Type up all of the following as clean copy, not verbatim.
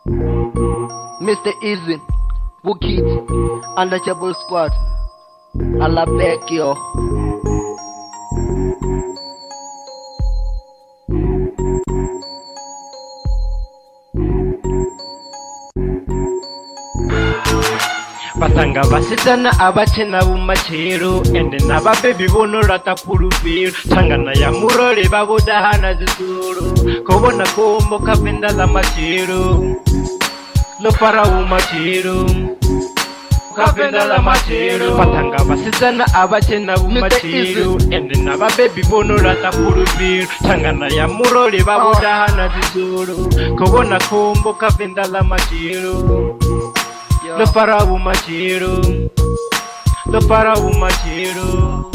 Mr. Easy, Wukit, Untouchable Squad, Alabekio. Batanga basitana abachena bumachero ende nababebi bono ratakulupiro tangana ya murole babudahana zizuru kobona kombo kapenda la machero lo para umachero kapenda la machero batanga basitana abachena bumachero ende nababebi bono ratakulupiro tangana ya murole babudahana zizuru kobona kombo kapenda la machero lo para umachero, lo para umachero.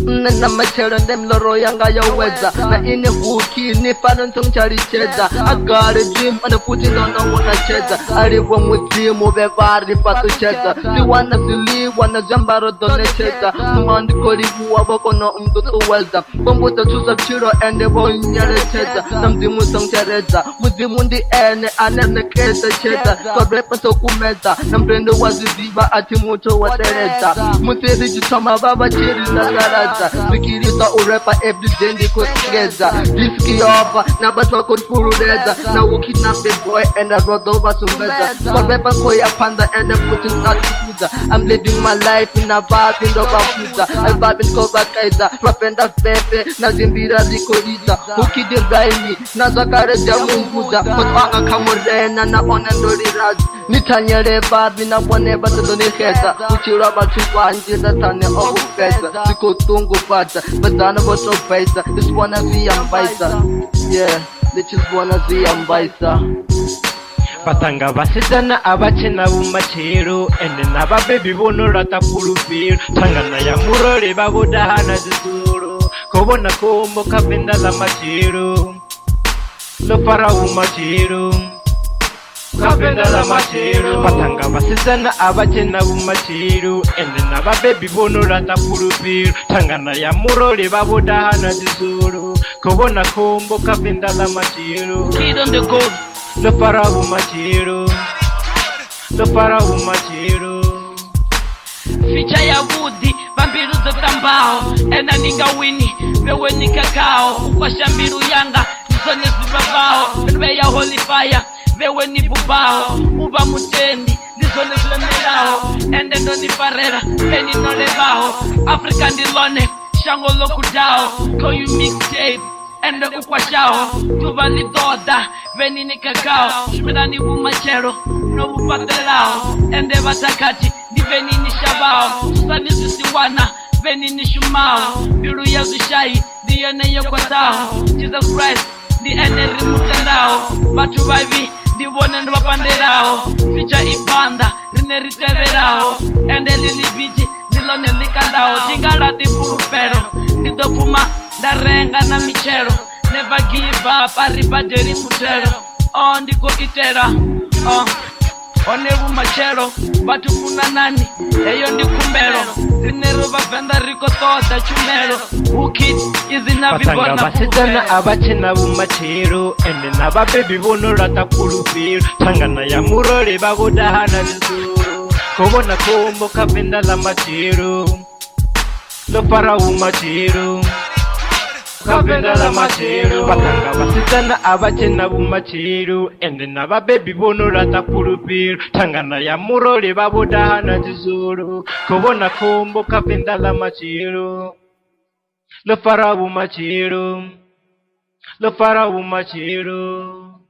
Nena machero ndem loro yanga ya weza na ine huki ni fana ntongchari cheza. I got a dream and I put it on the wanna cheza. Aliwa muzimu bevari patu cheza. Si wana zili wana jambaro done cheza. Mwandi kori huwa bako no mtutu weza. Bombo tachuza chiro ende wo nyere cheza. Na mzimu songchereza muzimu ndi ene anene kesa cheza. Kwa repa so kumeza na mprendo waziziba ati mucho watereza. Mutiri jitama baba chiri na Mikirita urepa everyday ndiko together. Diski over na batwa kurfurudeza. Na wuki na big boy and I rode over sumbeza. Kwa repa koya panda and I'm putting that to I'm living my life in a vibe in the bafuza. I vibe in cover kaiza. Rapenda pepe na zimbira zikoriza. Wuki di raimi na zakare jamunguza. Matwanga kamurena na onendori razi. Nitanyere babi na wane batadoni heza. Uchira batu wanjira tane obu pesa. Tungu pata, badana boto paisa. This wanna be ambaisa. Yeah, this is wanna be ambaisa. Batanga basitana abachena bumachero ende nababebi bono ratakulupiro tangana ya murole babudahana zizuru kobona kombo kapenda la machero lo para umachero kapenda la machero batanga basitana abachena bumachero ende nababebi bono ratakulupiro tangana ya murole babudahana zizuru kobona kombo kapenda la machero Kid on the go. lo para umachero, lo para umachero. Ficha ya Woody, vambiru zotambao ena ninga wini, wewe ni kakao kwa shambiru yanga, nisone zibabao nwe ya holy fire, wewe ni bubao uba mutendi, nisone zilemelao ende ndo ni parera, eni no lebao African dilone, shango lokudao call you mixtape ende ukwashao tuvali doda veni ni kakao shmirani umachero no upatelao ende batakati di veni ni shabao sani sisiwana veni ni shumao biru ya zishai di ene yokwatao Jesus Christ di ene rimutendao batu babi di wone ndo bapanderao ficha ibanda rine riteverao ende lilibiji dilone likandao jingala di purupero di dopuma darenga na michero never give up aribaderi mutero ndiko itera onevu machero batu kuna nani eyo ndikumbero rinero bavenda riko toda chumero Wukit izina bibona basitana abachena bumachero ende nababebi bono ratakulupiro tangana ya murole babudahana zizuru kobona kombo kapenda la machero lo para umachero kapenda la machero batanga basitana abachena bumachero ende nababebi bono ratakulupiro tangana ya murole babudahana zizuru kobona kombo kapenda la machero lo para umachero, lo para umachero.